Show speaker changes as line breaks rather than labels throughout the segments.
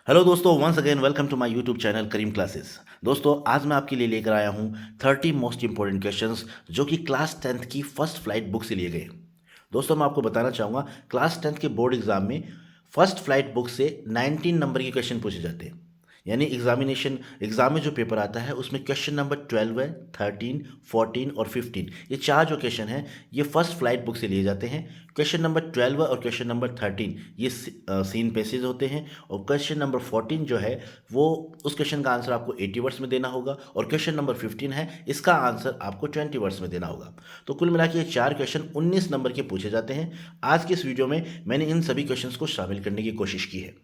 Hello दोस्तों, once again welcome to my YouTube channel Karim classes. दोस्तों, आज मैं आपके लिए लेकर आया हूँ 30 मोस्ट इंपॉर्टेंट क्वेश्चंस जो कि क्लास 10th की फर्स्ट फ्लाइट बुक से लिए गए। दोस्तों, मैं आपको बताना चाहूँगा क्लास 10th के बोर्ड एग्जाम में फर्स्ट फ्लाइट बुक से 19 नंबर के क्वेश्चन पूछे जाते हैं। यानी एग्जाम में जो पेपर आता है उसमें क्वेश्चन नंबर 12 है, 13, 14 और 15, ये चार जो क्वेश्चन हैं ये फर्स्ट फ्लाइट बुक से लिए जाते हैं। क्वेश्चन नंबर 12 और क्वेश्चन नंबर 13 ये सीन पेसेज होते हैं, और क्वेश्चन नंबर 14 जो है वो उस क्वेश्चन का आंसर आपको 80 वर्ड्स में देना होगा, और क्वेश्चन नंबर 15 है इसका आंसर आपको 20 वर्ड्स में देना होगा। तो कुल मिला के ये चार क्वेश्चन 19 नंबर के पूछे जाते हैं। आज की इस वीडियो में मैंने इन सभी क्वेश्चंस को शामिल करने की कोशिश की है,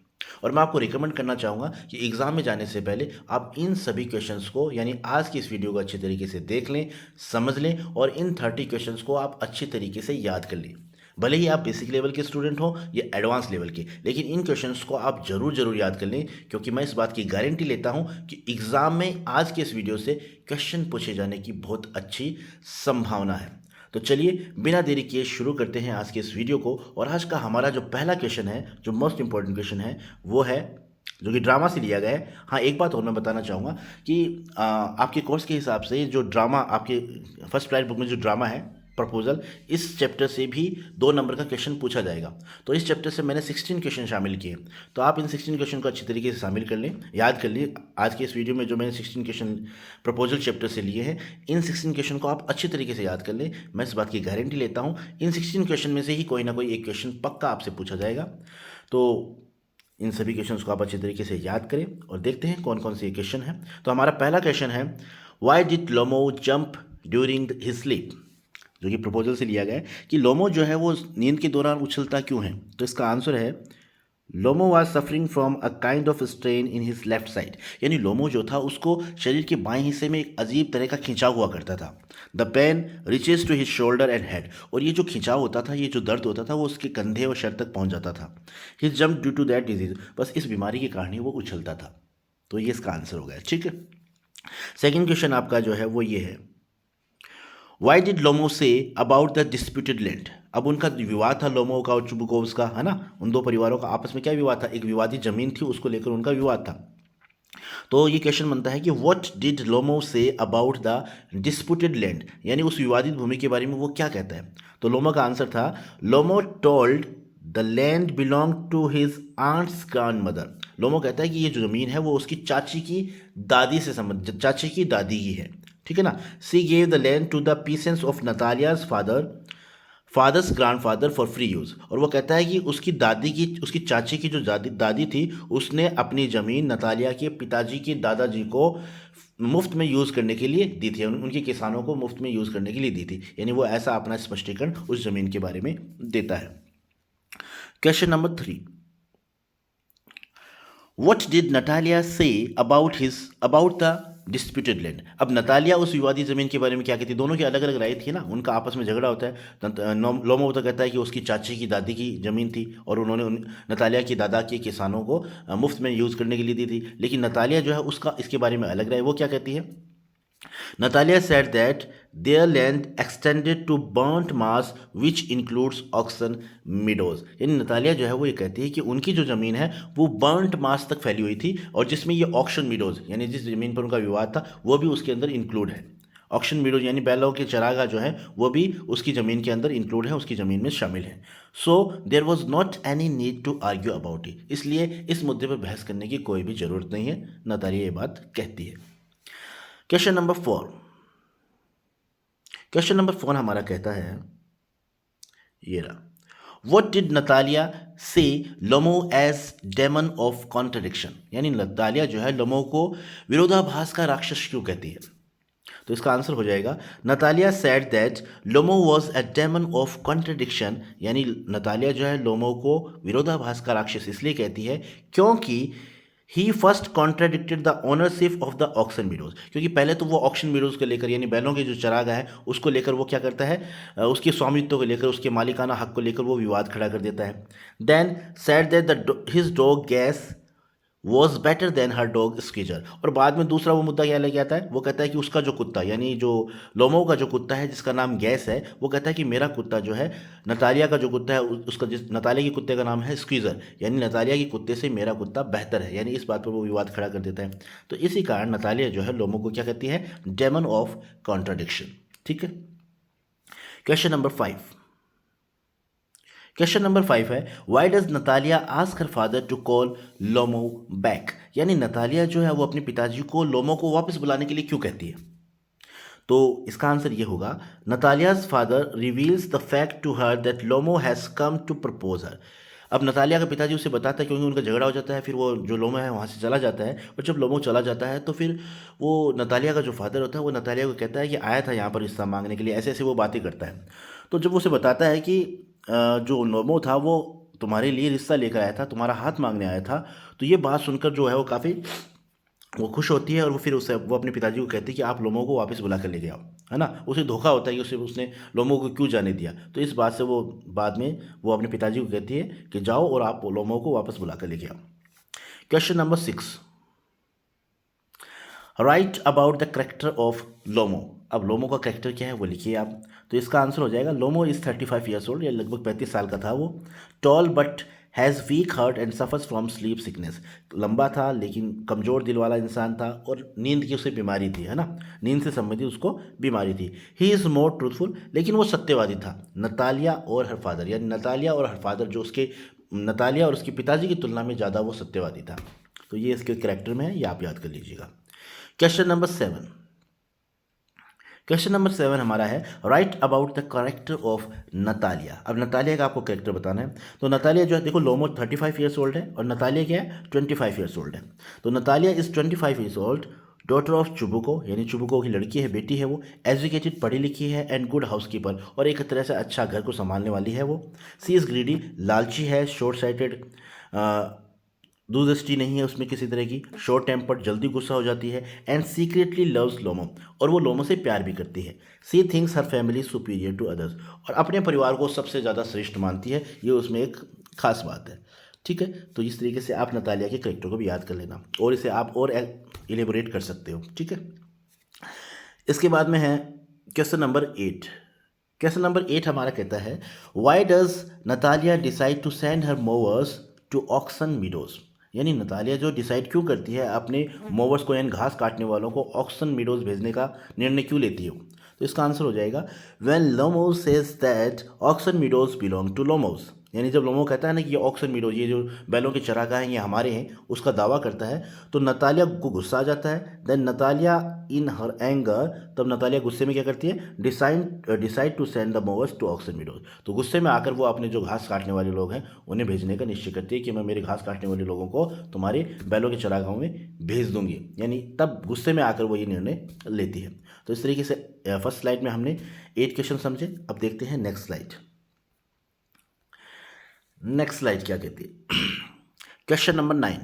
और मैं आपको रिकमेंड करना चाहूँगा कि एग्ज़ाम में जाने से पहले आप इन सभी क्वेश्चंस को, यानी आज की इस वीडियो को अच्छे तरीके से देख लें, समझ लें, और इन 30 क्वेश्चंस को आप अच्छे तरीके से याद कर लें। भले ही आप बेसिक लेवल के स्टूडेंट हो या एडवांस लेवल के, लेकिन इन क्वेश्चंस को आप जरूर याद कर लें, क्योंकि मैं इस बात की गारंटी लेता हूं कि एग्ज़ाम में आज के इस वीडियो से क्वेश्चन पूछे जाने की बहुत अच्छी संभावना है। तो चलिए बिना देरी किए शुरू करते हैं आज के इस वीडियो को। और आज का हमारा जो पहला क्वेश्चन है, जो मोस्ट इंपॉर्टेंट क्वेश्चन है, वो है जो कि ड्रामा से लिया गया है। हाँ, एक बात और मैं बताना चाहूँगा कि आपके कोर्स के हिसाब से जो ड्रामा आपके फर्स्ट फ्लाइट बुक में जो ड्रामा है प्रपोजल, इस चैप्टर से भी 2 नंबर का क्वेश्चन पूछा जाएगा। तो इस चैप्टर से मैंने 16 क्वेश्चन शामिल किए, तो आप इन 16 क्वेश्चन को अच्छी तरीके से शामिल कर लें, याद कर लें। आज के इस वीडियो में जो मैंने 16 क्वेश्चन प्रपोजल चैप्टर से लिए हैं, इन 16 क्वेश्चन को आप अच्छी तरीके से याद कर लें। मैं इस बात की गारंटी लेता हूँ इन 16 क्वेश्चन में से ही कोई ना कोई एक क्वेश्चन पक्का आपसे पूछा जाएगा। तो इन सभी क्वेश्चंस को आप अच्छे तरीके से याद करें और देखते हैं कौन कौन से क्वेश्चन हैं। तो हमारा पहला क्वेश्चन है, why did Lomov jump during his sleep, जो कि प्रपोजल से लिया गया है कि लोमो जो है वो नींद के दौरान उछलता क्यों है। तो इसका आंसर है, Lomov was suffering from a kind of strain in his left side. यानी लोमो जो था उसको शरीर के बाएं हिस्से में एक अजीब तरह का खिंचाव हुआ करता था। The pain reaches to his shoulder and head, और ये जो खिंचाव होता था, ये जो दर्द होता था, वो उसके कंधे और सर तक पहुंच जाता था। His jump due to that disease, बस इस बीमारी के कारण ही वो उछलता था। तो ये इसका आंसर हो गया। ठीक है, सेकेंड क्वेश्चन आपका जो है वो ये है, वाई डिड लोमो से अबाउट द डिस्प्यूटेड लैंड। अब उनका विवाद था लोमो का और चुबुकोव्स का, है ना। उन दो परिवारों का आपस में क्या विवाद था, एक विवादित जमीन थी, उसको लेकर उनका विवाद था। तो ये क्वेश्चन बनता है कि व्हाट डिड लोमो से अबाउट द डिस्प्यूटेड लैंड, यानी उस विवादित भूमि के बारे में वो क्या कहता है। तो लोमो का आंसर था, Lomov told the land belong to his aunt's grandmother. Lomov कहता है कि ये जो जमीन है वो उसकी चाची की दादी से संबंधित, चाची की दादी की है। ठीक है ना। She gave the land to the peasants of Natalia's father's grandfather for free use. और वो कहता है कि उसकी चाची की जो दादी थी, उसने अपनी ज़मीन नतालिया के पिताजी के दादाजी को मुफ्त में यूज़ करने के लिए दी थी, उनके किसानों को मुफ्त में यूज़ करने के लिए दी थी। यानी वो ऐसा अपना स्पष्टीकरण उस ज़मीन के बारे में देता है। Question number 3, what did Natalia say about the disputed land. अब नतालिया उस विवादी जमीन के बारे में क्या कहती है, दोनों की अलग अलग राय थी ना, उनका आपस में झगड़ा होता है। लोमो तो कहता है कि उसकी चाची की दादी की जमीन थी और उन्होंने नतालिया की दादा के किसानों को मुफ्त में यूज़ करने के लिए दी थी। लेकिन नतालिया जो है उसका इसके बारे में अलग राय, वो क्या कहती है। Natalia said that their land extended to burnt mass which includes oxen meadows। यानी नतालिया जो है वो ये कहती है कि उनकी जो ज़मीन है वो बर्न्ट मास तक फैली हुई थी, और जिसमें ये ऑक्शन मीडोज, यानी जिस ज़मीन पर उनका विवाद था, वो भी उसके अंदर इंक्लूड है। ऑक्शन मीडोज यानी बैलों के चरागाह जो है वो भी उसकी ज़मीन के अंदर इंक्लूड है, उसकी ज़मीन में शामिल है। So there was not any need to argue about it, इसलिए इस मुद्दे पर बहस करने की कोई भी ज़रूरत नहीं है, नतालिया ये बात कहती है। क्वेश्चन नंबर 4, क्वेश्चन नंबर 4 हमारा कहता है, ये रहा, व्हाट डिड नतालिया से लोमो एज डेमन ऑफ कॉन्ट्रडिक्शन। यानी नतालिया जो है लोमो को विरोधाभास का राक्षस क्यों कहती है। तो इसका आंसर हो जाएगा, Natalia said that Lomov was a demon of contradiction. यानी नतालिया जो है लोमो को विरोधाभास का राक्षस इसलिए कहती है क्योंकि he first contradicted the ownership of the oxen meadows. क्योंकि पहले तो वो ऑक्शन मीडोज को लेकर, यानी बैलों के जो चरागाह है उसको लेकर वो क्या करता है, उसके स्वामित्व को लेकर, उसके मालिकाना हक को लेकर वो विवाद खड़ा कर देता है। Then said that his dog Guess was better than her dog Squeezer. और बाद में दूसरा वो मुद्दा क्या लेके आता है, वो कहता है कि उसका जो कुत्ता यानी जो लोमो का जो कुत्ता है जिसका नाम गैस है, वो कहता है कि मेरा कुत्ता जो है नतालिया का जो कुत्ता है उसका जिस नतालिया के कुत्ते का नाम है स्क्वीज़र, यानी नतालिया के कुत्ते से मेरा कुत्ता बेहतर है, यानी इस बात पर वो विवाद खड़ा कर देता है। तो इसी कारण नतालिया जो है लोमो को क्या कहती है, डेमन ऑफ कॉन्ट्राडिक्शन। ठीक है। Question number 5। क्वेश्चन नंबर 5 है, why does Natalia ask her father to call Lomov back, यानी नतालिया जो है वो अपने पिताजी को लोमो को वापस बुलाने के लिए क्यों कहती है। तो इसका आंसर ये होगा, Natalia's father reveals the fact to her that Lomov has come to propose her. अब नतालिया का पिताजी उसे बताता है, क्योंकि उनका झगड़ा हो जाता है, फिर वो जो लोमो है वहाँ से चला जाता है, और जब लोमो चला जाता है तो फिर वो नतालिया का जो फादर होता है वो नतालिया को कहता है कि आया था यहाँ पर रिश्ता मांगने के लिए, ऐसे ऐसे वो बातें करता है। तो जब उसे बताता है कि जो लोमो था वो तुम्हारे लिए रिश्ता लेकर आया था, तुम्हारा हाथ मांगने आया था, तो ये बात सुनकर जो है वो काफ़ी वो खुश होती है, और वो फिर उससे वो अपने पिताजी को कहती है कि आप लोमो को वापस बुला कर लेके आओ, है ना। उसे धोखा होता है कि उसने लोमो को क्यों जाने दिया, तो इस बात से वो बाद में वो अपने पिताजी को कहती है कि जाओ और आप लोमो को वापस बुला कर लेके आओ। Question number 6, write about the character of Lomov. अब लोमो का करेक्टर क्या है वो लिखिए आप। तो इसका आंसर हो जाएगा, लोमो इज़ 35 ईयर्स ओल्ड, या लगभग 35 साल का था वो। Tall but has weak heart and suffers from sleep sickness. लंबा था लेकिन कमज़ोर दिल वाला इंसान था, और नींद की उसे बीमारी थी, है ना, नींद से संबंधित उसको बीमारी थी। ही इज़ मोर ट्रूथफुल, लेकिन वो सत्यवादी था। नतालिया और हर फादर, यानी नतालिया और हर फादर जो उसके नतालिया और उसके पिताजी की तुलना में ज़्यादा वो सत्यवादी था। तो ये इसके करेक्टर में है, ये आप याद कर लीजिएगा। Question number 7। क्वेश्चन नंबर 7 हमारा है, right about the character of Natalia. अब नतालिया का आपको करेक्टर बताना है। तो नतालिया जो है, देखो लोमो 35 ईयर्स ओल्ड है और नतालिया क्या है, 25 ईयर्स ओल्ड है। तो Natalia is 25 years old, daughter of चुबुको, यानी चुबुको की लड़की है, बेटी है वो। एजुकेटेड, पढ़ी लिखी है, एंड गुड हाउसकीपर, और एक तरह से अच्छा घर को संभालने वाली है वो। सी इज़ ग्रीडी, लालची है, शॉर्ट साइटेड, दूरदृष्टि नहीं है उसमें किसी तरह की, शॉर्ट टेम्पर्ड, जल्दी गुस्सा हो जाती है, एंड सीक्रेटली लव्स लोमो, और वो लोमो से प्यार भी करती है। She thinks her family superior to others, और अपने परिवार को सबसे ज़्यादा श्रेष्ठ मानती है, ये उसमें एक खास बात है। ठीक है। तो इस तरीके से आप नतालिया के करेक्टर को भी याद कर लेना, और इसे आप और एलिबोरेट कर सकते हो। ठीक है। इसके बाद में है क्वेश्चन नंबर 8। क्वेश्चन नंबर 8 हमारा कहता है, why does Natalia decide to send her mowers to Oxen Meadows, यानी नतालिया जो डिसाइड क्यों करती है अपने मोवर्स को, यानी घास काटने वालों को ऑक्सन मीडोज भेजने का निर्णय क्यों लेती है। तो इसका आंसर हो जाएगा, when Lomov says that oxen meadows belong to Lomovs, यानी जब लोमो कहता है ना कि ये ऑक्सन मीडोज, ये जो बैलों के चरागाह हैं ये हमारे हैं, उसका दावा करता है, तो नतालिया को गुस्सा आ जाता है। Then Natalia in her anger, तब नतालिया गुस्से में क्या करती है, decide to send the mowers to Oxen Meadows. तो गुस्से में आकर वो अपने जो घास काटने वाले लोग हैं उन्हें भेजने का निश्चय करती है कि मैं मेरे घास काटने वाले लोगों को तुम्हारे बैलों के चरागाहों में भेज दूंगी, यानी तब गुस्से में आकर वो ये निर्णय लेती है। तो इस तरीके से फर्स्ट स्लाइड में हमने 8 क्वेश्चन समझे। अब देखते हैं नेक्स्ट स्लाइड। नेक्स्ट स्लाइड क्या कहती है, क्वेश्चन नंबर 9।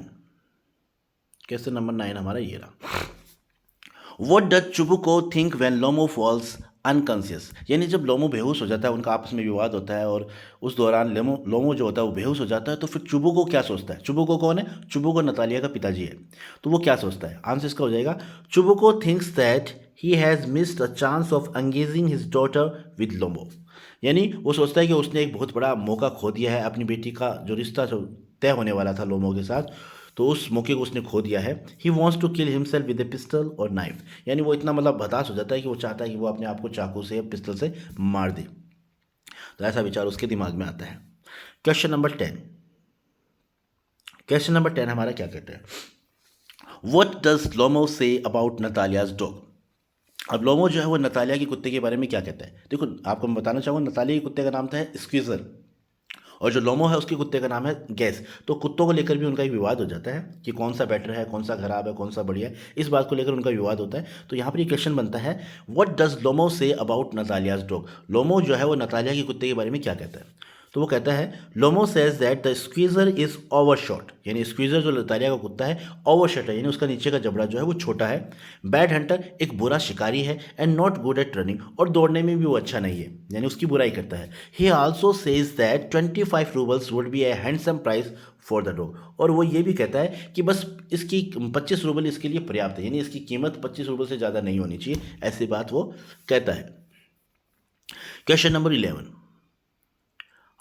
क्वेश्चन नंबर 9 हमारा ये रहा, what does Chubukov think when Lomov falls unconscious, यानी जब लोमो बेहोश हो जाता है, उनका आपस में विवाद होता है और उस दौरान लोमो जो होता है वो बेहोश हो जाता है, तो फिर चुबुको क्या सोचता है। चुबुको कौन है, चुबुको नतालिया का पिताजी है। तो वो क्या सोचता है, आंसर इसका हो जाएगा, Chubukov thinks that he has missed a chance of engaging his daughter with Lomov, यानी वो सोचता है कि उसने एक बहुत बड़ा मौका खो दिया है, अपनी बेटी का जो रिश्ता जो तय होने वाला था लोमो के साथ, तो उस मौके को उसने खो दिया है। He wants to kill himself with a pistol और नाइफ, यानी वो इतना मतलब हताश हो जाता है कि वो चाहता है कि वो अपने आप को चाकू से या पिस्टल से मार दे। तो ऐसा विचार उसके दिमाग में आता है। Question number 10। क्वेश्चन नंबर 10 हमारा क्या कहता है, what does लोमो say about नतालियाज dog. अब लोमो जो है वो नतालिया के कुत्ते के बारे में क्या कहता है। देखो आपको मैं बताना चाहूँगा, नतालिया के कुत्ते का नाम था स्क्वीज़र, और जो लोमो है उसके कुत्ते का नाम है गैस। तो कुत्तों को लेकर भी उनका एक विवाद हो जाता है कि कौन सा बेटर है, कौन सा खराब है, कौन सा बढ़िया है, इस बात को लेकर उनका विवाद होता है। तो यहाँ पर ये क्वेश्चन बनता है, what does लोमो say about नतालियाज dog, लोमो जो है वो नतालिया के कुत्ते के बारे में क्या कहता है। तो वो कहता है Lomov says that the Squeezer is overshot, यानी स्क्वीजर जो नतालिया का कुत्ता है ओवरशॉट है, यानी उसका नीचे का जबड़ा जो है वो छोटा है। बैड हंटर एक बुरा शिकारी है, and not good at running, और दौड़ने में भी वो अच्छा नहीं है, यानी उसकी बुराई करता है। ही also says that 25 roubles would be A handsome price for the dog, और वो ये भी कहता है कि बस इसकी 25 रूबल इसके लिए पर्याप्त है, यानी इसकी कीमत 25 रूबल से ज़्यादा नहीं होनी चाहिए, ऐसी बात वो कहता है। Question number 11,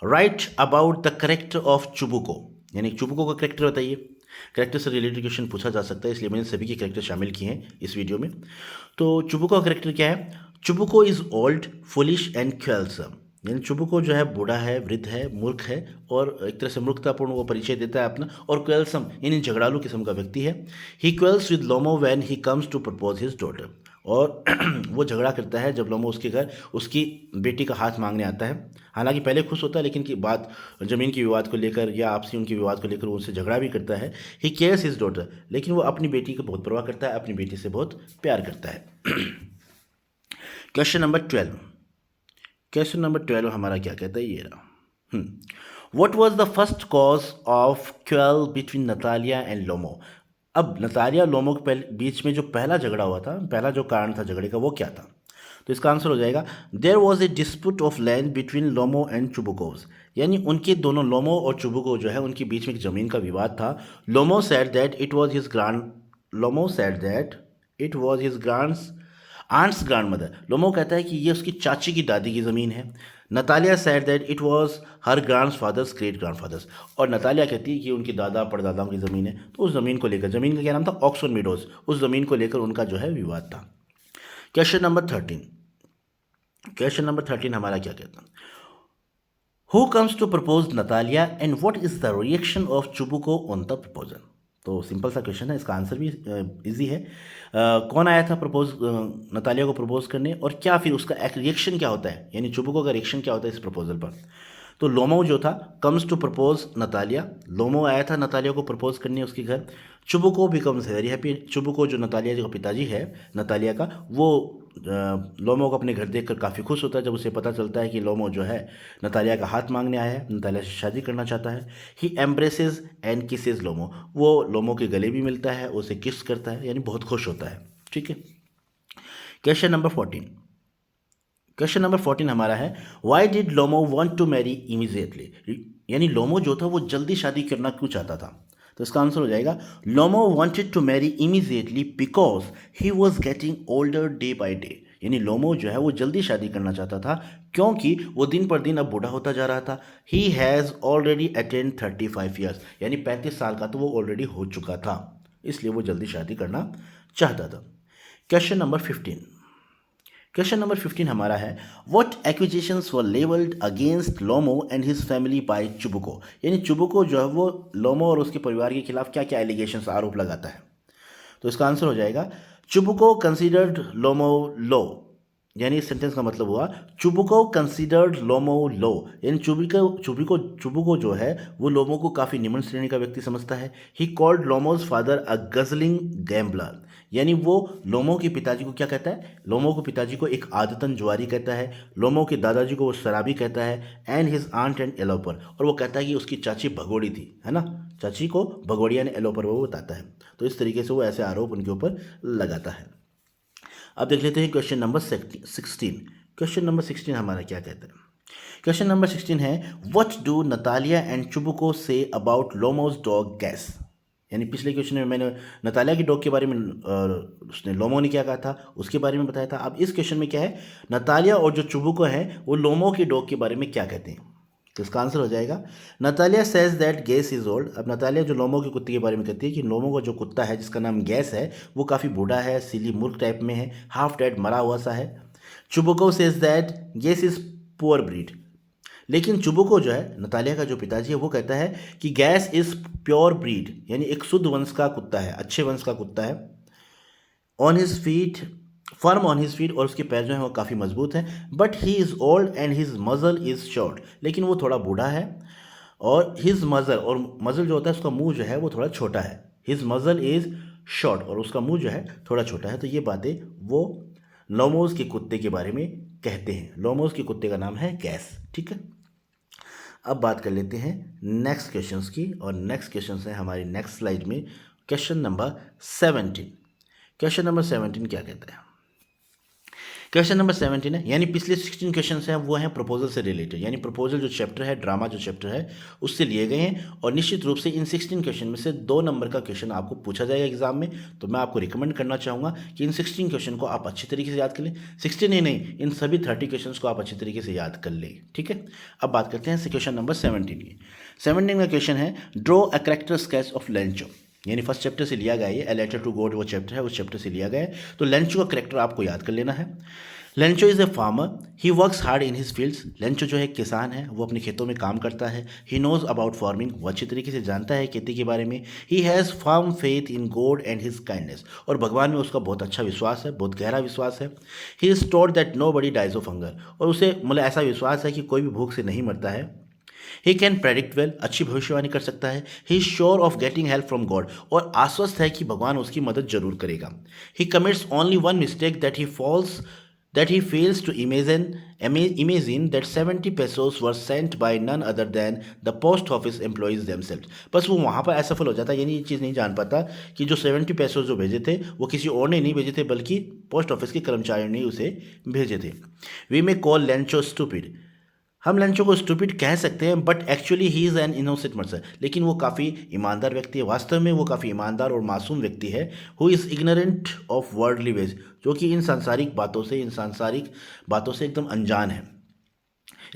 right about the character of चुबुको, यानी चुबुको का करेक्टर बताइए। करेक्टर से रिलेटेड क्वेश्चन पूछा जा सकता है, इसलिए मैंने सभी के करेक्टर शामिल किए हैं इस वीडियो में। तो चुबुको का करेक्टर क्या है? Chubukov is old, foolish and quarrelsome, यानी चुबुको जो है बूढ़ा है, वृद्ध है, मूर्ख है, और एक तरह से मूर्खतापूर्ण वो परिचय देता है अपना, और क्वेल्सम यानी झगड़ालू किस्म का व्यक्ति है। He quarrels with Lomov when he comes to propose his daughter, और वो झगड़ा करता है जब लोमो उसके घर उसकी बेटी का हाथ मांगने आता है। हालांकि पहले खुश होता है, लेकिन की बात ज़मीन के विवाद को लेकर या आपसी उनके विवाद को लेकर उनसे झगड़ा भी करता है। ही केयर्स हिज डॉटर, लेकिन वो अपनी बेटी को बहुत परवाह करता है, अपनी बेटी से बहुत प्यार करता है। क्वेश्चन नंबर 12, क्वेश्चन नंबर 12 हमारा क्या कहता है, ये रहा। What was the first cause of quarrel between Natalia and Lomov? अब नतालिया और लोमो के बीच में जो पहला झगड़ा हुआ था, पहला जो कारण था झगड़े का, वो क्या था? तो इसका आंसर हो जाएगा there was a dispute of land between Lomov and Chubukovs, यानी उनके दोनों लोमो और चुबुको जो है उनके बीच में एक ज़मीन का विवाद था। Lomov said that it was his grands aunt's grandmother, Lomov कहता है कि ये उसकी चाची की दादी की ज़मीन है। Natalia said that it was her grandfather's great grandfather's, और नतालिया कहती है कि उनकी दादा परदादाओं की ज़मीन है। तो उस ज़मीन को लेकर, ज़मीन का क्या नाम था? ऑक्सफोर्ड मीडोज, उस ज़मीन को लेकर उनका जो है विवाद था। क्वेश्चन नंबर 13, क्वेश्चन नंबर 13 हमारा क्या कहता है? Who comes to propose Natalia and what is the reaction of Chubukov on the proposal? तो सिंपल सा क्वेश्चन है, इसका आंसर भी इजी है। कौन आया था प्रपोज नतालिया को प्रपोज करने, और क्या फिर उसका एक रिएक्शन क्या होता है, यानी चुबुको का रिएक्शन क्या होता है इस प्रपोजल पर? तो लोमो जो था कम्स टू प्रपोज नतालिया, लोमो आया था नतालिया को प्रपोज करने उसके घर। चुबुको बिकम्स वेरी हैप्पी, चुबुको जो नतालिया जो पिताजी है नतालिया का, वो लोमो को अपने घर देखकर काफ़ी खुश होता है जब उसे पता चलता है कि लोमो जो है नतालिया का हाथ मांगने आया है, नतालिया से शादी करना चाहता है। ही एम्ब्रेसेस एंड किसेस लोमो, वो लोमो के गले भी मिलता है, उसे किस करता है, यानी बहुत खुश होता है। ठीक है। क्वेश्चन नंबर 14, क्वेश्चन नंबर 14 हमारा है why did Lomov want to marry immediately, यानी लोमो जो था वो जल्दी शादी करना क्यों चाहता था? तो इसका आंसर हो जाएगा Lomov wanted to marry immediately because he was getting older day by day, यानी लोमो जो है वो जल्दी शादी करना चाहता था क्योंकि वो दिन पर दिन अब बूढ़ा होता जा रहा था। He has already attend 35 years, यानी 35 साल का तो वो ऑलरेडी हो चुका था, इसलिए वो जल्दी शादी करना चाहता था। क्वेश्चन नंबर 15, क्वेश्चन नंबर 15 हमारा है what accusations were levelled against Lomov and his family by Chubukov, यानी चुबुको जो है वो लोमो और उसके परिवार के खिलाफ क्या क्या एलिगेशंस आरोप लगाता है? तो इसका आंसर हो जाएगा चुबुको कंसीडर्ड लोमो लो, यानी इस सेंटेंस का मतलब हुआ चुबुको कंसीडर्ड लोमो लो, यानी चुबुको जो है वो लोमो को काफ़ी निम्न श्रेणी का व्यक्ति समझता है। He called लोमोज father a guzzling gambler, यानी वो लोमो के पिताजी को क्या कहता है? लोमो के पिताजी को एक आदतन जुआरी कहता है। लोमो के दादाजी को वो शराबी कहता है। एंड हिज आंट एंड एलोपर, और वो कहता है कि उसकी चाची भगोड़ी थी, है ना, चाची को भगोड़िया ने एलोपर वो बताता है। तो इस तरीके से वो ऐसे आरोप उनके ऊपर लगाता है। अब देख लेते हैं क्वेश्चन नंबर 16, क्वेश्चन नंबर 16 हमारा क्या कहता है? क्वेश्चन नंबर 16 है what do Natalia and चुबुको say about लोमोज dog gas, यानी पिछले क्वेश्चन में मैंने नतालिया की डॉग के बारे में उसने लोमो ने क्या कहा था उसके बारे में बताया था। अब इस क्वेश्चन में क्या है, नतालिया और जो चुबुको है वो लोमो की डॉग के बारे में क्या कहते हैं? तो इसका आंसर हो जाएगा Natalia says that gas is old. अब नतालिया जो लोमो के कुत्ते के बारे में कहती है कि लोमो का जो कुत्ता है जिसका नाम गैस है वो काफ़ी बूढ़ा है, सिली मूर्ख टाइप में है, हाफ डेड मरा हुआ सा है। चुबुको says that gas is poor breed, लेकिन चुबुको जो है नतालिया का जो पिताजी है वो कहता है कि गैस इज प्योर ब्रीड, यानी एक शुद्ध वंश का कुत्ता है, अच्छे वंश का कुत्ता है। On his feet firm on his feet, और उसके पैर जो हैं वो काफ़ी मजबूत हैं। But he is old and his मजल इज़ शॉर्ट, लेकिन वो थोड़ा बूढ़ा है। और हिज मजल, और मजल जो होता है उसका मुंह जो है वो थोड़ा छोटा है। हिज मजल इज़ शॉर्ट, और उसका मुंह जो है थोड़ा छोटा है। तो ये बातें वो लोमोज के कुत्ते के बारे में कहते हैं। लोमोज के कुत्ते का नाम है गैस। ठीक है। अब बात कर लेते हैं नेक्स्ट क्वेश्चंस की, और नेक्स्ट क्वेश्चंस है हमारी नेक्स्ट स्लाइड में क्वेश्चन नंबर 17। क्वेश्चन नंबर 17 क्या कहता है? क्वेश्चन नंबर 17 है, यानी पिछले 16 क्वेश्चन हैं वो हैं प्रपोजल से रिलेटेड, यानी प्रपोजल जो चैप्टर है, ड्रामा जो चैप्टर है उससे लिए गए हैं। और निश्चित रूप से इन 16 क्वेश्चन में से 2 नंबर का क्वेश्चन आपको पूछा जाएगा एग्जाम में। तो मैं आपको रिकमेंड करना चाहूँगा कि इन 16 क्वेश्चन को आप अच्छी तरीके से याद कर लें। 16 ही नहीं, इन सभी 30 क्वेश्चन को आप अच्छी तरीके से याद कर लें, ठीक है। अब बात करते हैं क्वेश्चन नंबर 17 की। 17 का क्वेश्चन है, draw a character sketch of Lencho, यानी फर्स्ट चैप्टर से लिया गया है, ए लेटर टू गॉड वो चैप्टर है, उस चैप्टर से लिया गया है। तो लेंचो का कैरेक्टर आपको याद कर लेना है। Lencho is a farmer, he works hard in his fields. Lencho जो है किसान है, वो अपने खेतों में काम करता है। ही नोज अबाउट फार्मिंग, वो अच्छी तरीके से जानता है खेती के बारे में। He has firm faith in God and his kindness, और भगवान में उसका बहुत अच्छा विश्वास है, बहुत गहरा विश्वास है। He is told that nobody dies of hunger, और उसे मतलब ऐसा विश्वास है कि कोई भी भूख से नहीं मरता है। ही कैन प्रेडिक्ट वेल, अच्छी भविष्यवाणी कर सकता है। He is sure of getting help from God, और आश्वस्त है कि भगवान उसकी मदद जरूर करेगा। He commits only one mistake, that he fails to imagine that 70 pesos were sent by none other than the post office employees themselves। बस वो वहाँ पर असफल हो जाता है, यानी ये चीज़ नहीं जान पाता कि जो 70 पैसों जो भेजे थे वो किसी और ने नहीं भेजे थे, बल्कि पोस्ट ऑफिस के कर्मचारियों ने उसे भेजे थे। We may call Lencho stupid, हम लेंचो को स्टूपिड कह सकते हैं, but actually he is an innocent person, लेकिन वो काफ़ी ईमानदार व्यक्ति है। वास्तव में वो काफ़ी ईमानदार और मासूम व्यक्ति है। Who is ignorant of worldly ways, जो कि इन सांसारिक बातों से एकदम अनजान है,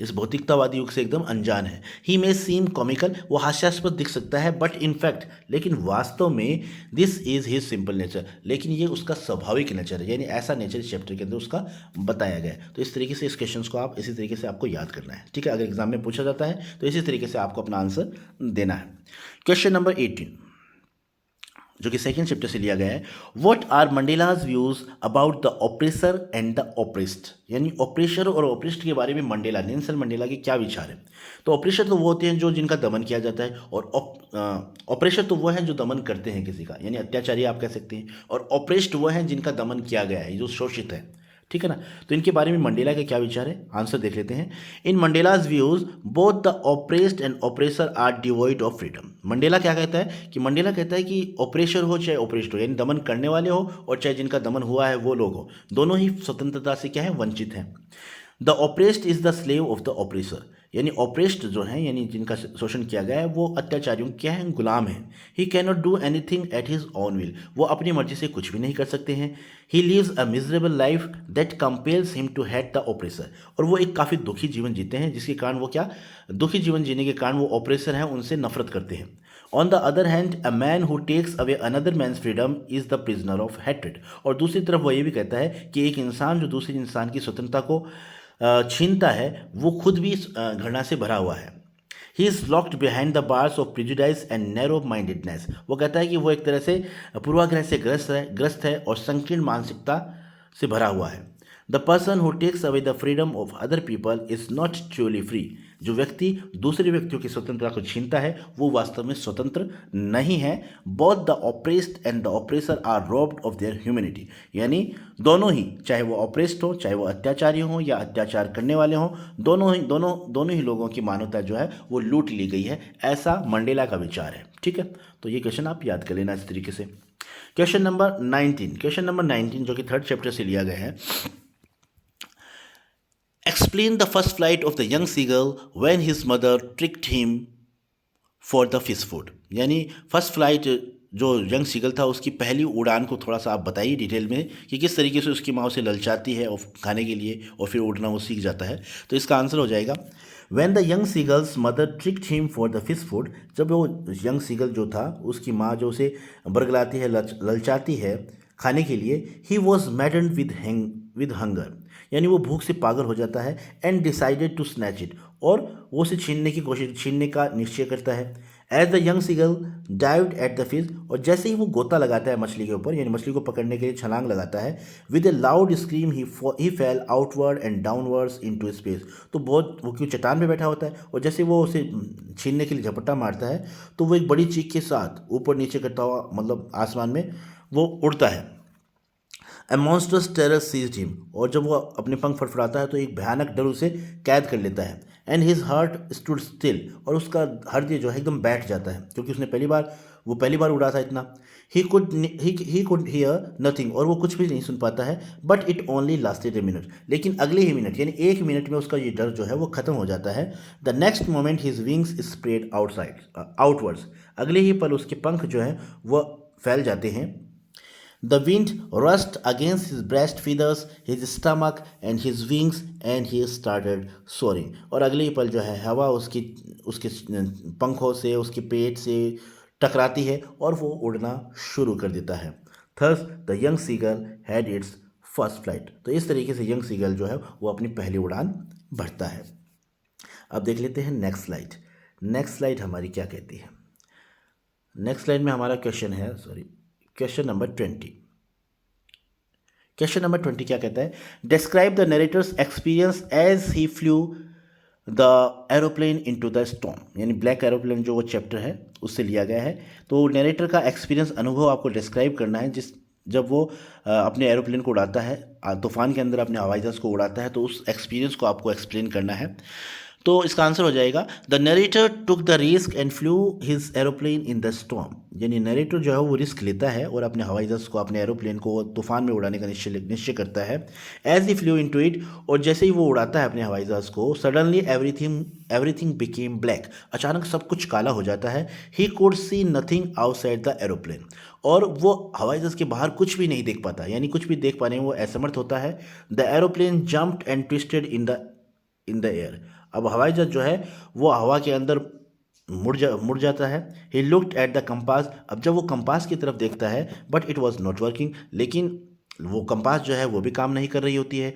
इस भौतिकतावादी युग से एकदम अनजान है। ही मे सीम कॉमिकल, वो हास्यास्पद दिख सकता है, बट इनफैक्ट, लेकिन वास्तव में this is his simple nature, लेकिन ये उसका स्वाभाविक नेचर है, यानी ऐसा नेचर इस चैप्टर के अंदर उसका बताया गया है। तो इस तरीके से इस क्वेश्चन को आप इसी तरीके से आपको याद करना है, ठीक है। अगर एग्जाम में पूछा जाता है तो इसी तरीके से आपको अपना आंसर देना है। क्वेश्चन नंबर 18 जो कि सेकेंड चैप्टर से लिया गया है, what are Mandela's views about the oppressor and the oppressed, यानी ऑपरेशर और ऑपरेस्ड के बारे में मंडेला, नेल्सन मंडेला के क्या विचार है। तो ऑपरेशर तो वो होते हैं जो जिनका दमन किया जाता है, और ऑपरेशर तो वो हैं जो दमन करते हैं किसी का, यानी अत्याचारी आप कह सकते हैं, और ऑपरेस्ड वो हैं जिनका दमन किया गया है, जो शोषित है, ठीक है ना। तो इनके बारे में मंडेला के क्या विचार है, आंसर देख लेते हैं। In Mandela's views both the oppressed and oppressor are devoid of freedom. Mandela क्या कहता है कि मंडेला कहता है कि ऑपरेशर हो चाहे ऑपरेस्ड हो, यानी दमन करने वाले हो और चाहे जिनका दमन हुआ है वो लोग हो, दोनों ही स्वतंत्रता से क्या है, वंचित हैं। The oppressed is the slave of the oppressor, यानी ऑपरेस्ड जो है, यानी जिनका शोषण किया गया है, वो अत्याचारियों क्या है, गुलाम है। He can not do anything at his own will, वो अपनी मर्जी से कुछ भी नहीं कर सकते हैं। He lives a miserable life that compels him to hate the oppressor, और वो एक काफ़ी दुखी जीवन जीते हैं, जिसके कारण वो क्या, दुखी जीवन जीने के कारण वो ऑपरेसर हैं उनसे नफरत करते हैं। On the other hand a man who takes away another man's freedom is the prisoner of hatred, और दूसरी तरफ वो ये भी कहता है कि एक इंसान जो दूसरे इंसान की स्वतंत्रता को छीनता है, वो खुद भी घृणा से भरा हुआ है। He is locked behind the bars of prejudice and narrow mindedness, वो कहता है कि वो एक तरह से पूर्वाग्रह से ग्रस्त है और संकीर्ण मानसिकता से भरा हुआ है। The person who takes away the freedom of other people is not truly free, जो व्यक्ति दूसरे व्यक्तियों की स्वतंत्रता को छीनता है वो वास्तव में स्वतंत्र नहीं है। Both the oppressed and the oppressor are robbed of their humanity, यानी दोनों ही, चाहे वो ऑपरेस्ड हो चाहे वो अत्याचारी हो या अत्याचार करने वाले हों, दोनों ही लोगों की मानवता जो है वो लूट ली गई है, ऐसा मंडेला का विचार है, ठीक है। तो ये क्वेश्चन आप याद कर लेना इस तरीके से। क्वेश्चन नंबर 19 जो कि थर्ड चैप्टर से लिया गया है, explain the first flight of the young seagull when his mother tricked him for the fish food, यानी फर्स्ट फ्लाइट जो यंग सीगल था उसकी पहली उड़ान को थोड़ा सा आप बताइए डिटेल में कि किस तरीके से उसकी माँ उसे ललचाती है और खाने के लिए, और फिर उड़ना वो सीख जाता है। तो इसका आंसर हो जाएगा when the young seagull's mother tricked him for the fish food, जब वो यंग सीगल जो था उसकी माँ जो उसे बरगलाती है, ललचाती है खाने के लिए, he was maddened with hunger, यानी वो भूख से पागल हो जाता है, and decided to snatch it, और वो उसे छीनने का निश्चय करता है। As the young seagull dived at the fish, और जैसे ही वो गोता लगाता है मछली के ऊपर, यानी मछली को पकड़ने के लिए छलांग लगाता है, with A loud scream he fail outward and downwards into space, तो वो क्यों चट्टान पे बैठा होता है, और जैसे वो उसे छीनने के लिए झपट्टा मारता है तो वो एक बड़ी चीख के साथ ऊपर नीचे करता हुआ, मतलब आसमान में वो उड़ता है। ए मॉन्स्टर्स टेरर सीज्ड हिम, और जब वो अपने पंख फड़फड़ाता है तो एक भयानक डर उसे कैद कर लेता है। And his heart stood still, और उसका हृदय जो है एकदम बैठ जाता है, क्योंकि उसने पहली बार उड़ा था इतना। ही कुड हियर नथिंग, और वो कुछ भी नहीं सुन पाता है। But it only lasted a minute, लेकिन अगले ही मिनट यानी 1 मिनट में उसका ये डर जो है वो खत्म हो जाता है। The next moment his wings spread outwards, अगले ही पल उसके पंख जो हैं वो फैल जाते हैं। The wind rushed against his breast feathers, his stomach and his wings, and he started soaring. और अगले ही पल जो है हवा उसकी उसके पंखों से, उसके पेट से टकराती है और वो उड़ना शुरू कर देता है। Thus the young seagull had its first flight. तो इस तरीके से यंग सीगल जो है वो अपनी पहली उड़ान भरता है। अब देख लेते हैं नेक्स्ट स्लाइड। नेक्स्ट स्लाइड हमारी क्या कहती है। नेक्स्ट स्लाइड में हमारा क्वेश्चन नंबर 20। क्वेश्चन नंबर 20 क्या कहता है, describe the narrator's experience as he flew the aeroplane into the storm, यानी ब्लैक एरोप्लेन जो वो चैप्टर है उससे लिया गया है। तो नरेटर का एक्सपीरियंस, अनुभव आपको डिस्क्राइब करना है जब वो अपने एरोप्लेन को उड़ाता है, तूफान के अंदर अपने हवाई जहाज़ को उड़ाता है, तो उस एक्सपीरियंस को आपको एक्सप्लेन करना है। तो इसका आंसर हो जाएगा the narrator took the risk and flu his aeroplane in the storm, यानी नरेटर जो है वो रिस्क लेता है और अपने हवाई जहाज़ को, अपने एरोप्लेन को तूफान में उड़ाने का निश्चय करता है। As he flew into it, और जैसे ही वो उड़ाता है अपने हवाई जहाज़ को, सडनली एवरीथिंग बिकेम ब्लैक, अचानक सब कुछ काला हो जाता है। He could see nothing outside the aeroplane, और वो हवाई जहाज़ के बाहर कुछ भी नहीं देख पाता, यानी कुछ भी देख पाने में वो असमर्थ होता है। The aeroplane jumped and twisted in the air, अब हवाई जहाज जो है वो हवा के अंदर मुड़ जाता है। He looked at the compass, अब जब वो कंपास की तरफ देखता है, but it was not working, लेकिन वो कंपास जो है वो भी काम नहीं कर रही होती है।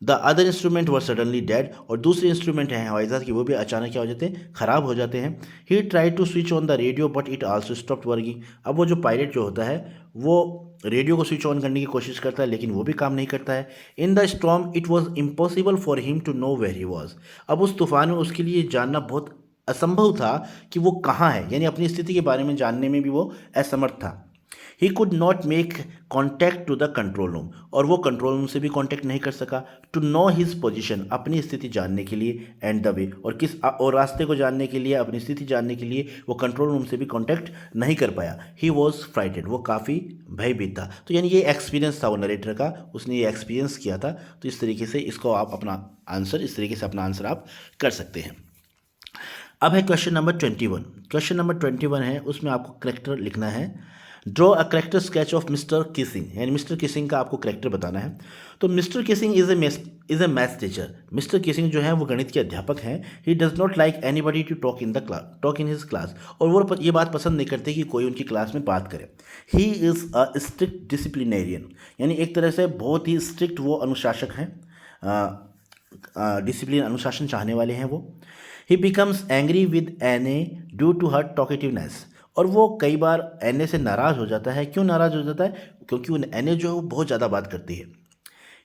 The other instrument were suddenly dead, और दूसरे इंस्ट्रूमेंट हैं हवाई जहाज की, वो भी अचानक क्या हो जाते हैं, ख़राब हो जाते हैं। He try to switch on the radio but it also stopped working, अब वो जो पायलट जो होता है वो रेडियो को स्विच ऑन करने की कोशिश करता है, लेकिन वो भी काम नहीं करता है। In the storm it was impossible for him to know where he was, अब उस तूफान में उसके लिए जानना बहुत असंभव था कि वो कहाँ है, यानी अपनी स्थिति के बारे में जानने में भी वो असमर्थ था। He could not make contact to the control room, और वो कंट्रोल रूम से भी कॉन्टैक्ट नहीं कर सका। टू नो हिज पोजीशन, अपनी स्थिति जानने के लिए, एंड द वे, और रास्ते को जानने के लिए, अपनी स्थिति जानने के लिए वो कंट्रोल रूम से भी कॉन्टैक्ट नहीं कर पाया। ही वॉज फ्राइटेड, वो काफ़ी भयभीत था। तो यानी ये एक्सपीरियंस था वो नरेटर का, उसने ये एक्सपीरियंस किया था। तो इस तरीके से इसको आप अपना आंसर आप कर सकते हैं। अब है क्वेश्चन नंबर 21। क्वेश्चन नंबर 21 है, उसमें आपको करेक्टर लिखना है। Draw a character sketch of mister Kissing, यानी मिस्टर किसिंग का आपको करेक्टर बताना है। तो mister Kissing is a maths teacher, mister Kissing जो है वो गणित के अध्यापक हैं। He does not like anybody to talk in his class, और वो ये बात पसंद नहीं करते कि कोई उनकी क्लास में बात करे। He is a strict disciplinarian, यानी एक तरह से बहुत ही स्ट्रिक्ट वो अनुशासक हैं, डिसिप्लिन अनुशासन चाहने वाले हैं वो। ही बिकम्स एंग्री विद एने ड्यू टू हर टॉकेटिवनेस, और वो कई बार एने से नाराज़ हो जाता है। क्यों नाराज़ हो जाता है, क्योंकि एने जो है वो बहुत ज़्यादा बात करती है।